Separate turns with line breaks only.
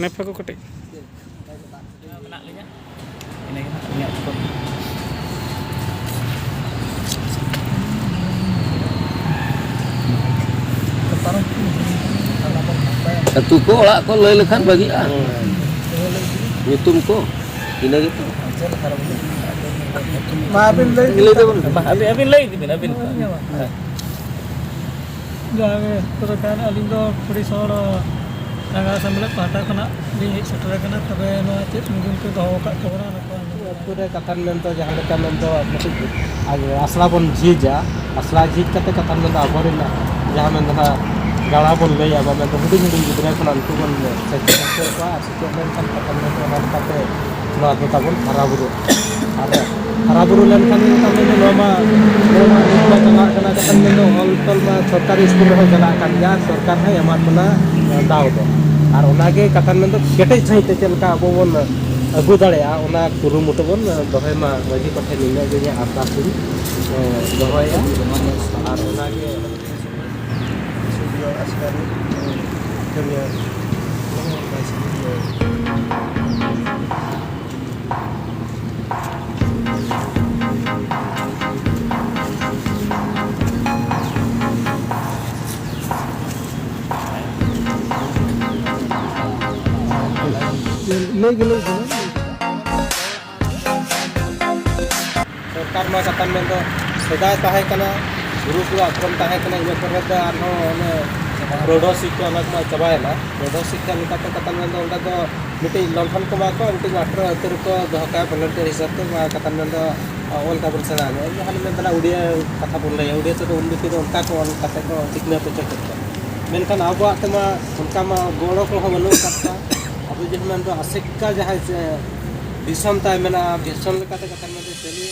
Nepa ko kati.
Satu ko olah ko lay lekhan bagian. Nyutum ko. Ina gitu.
Maafin lay. Abin. Jangan terkan aling do puri soro naga sambil pata kena di setelah kena tapi no cip mungkin ke doh kak orang apa. Pura katan mento jangan dekat mento masuk. Asla pun jija, asla jij kata katan mento aborin na. Jangan mento na gala pun lay apa mento huding gidra pun antu pun secek apa secek mento katan mento na kate no atu tabun haraburu len kan kami loma kita tengah kena katan mento hol ma सरकारी school रहो जला kan ya सरकार है एमा पना दाव दो और उनागे कथन में तो केटे सहित चलका अब बन अगु दाड़िया उना कुरुमुटु बन दहे मा वजी पठे निने जे आशा कुन दहया और उनागे स्टूडियो अस्कारी कमिया सरकार मा कथन में तो सेदाय ताहे कना गुरु को आक्रम ताहे कना इन पर आनो रोडो शिक्षा अलग मा चबायना रोडो शिक्षा लेकाते कथन में तो उनका तो मिटे लंफन को मा को मिटे मास्टर अतर को धका वॉलंटियर हिसाब से मा कथन में तो ऑल का पर सना है हाल में तना उड़िया कथा बोल रहे उड़िया से तो उन्नति तो उनका को कथा को सिखना तो चकता मेनखान आबो तमा उनका मा गोड़ो को बनु कथा अब जब मैं तो असिक्का जहाँ से दिसम ताय मेना दिसम लेकाते कथन में चलिए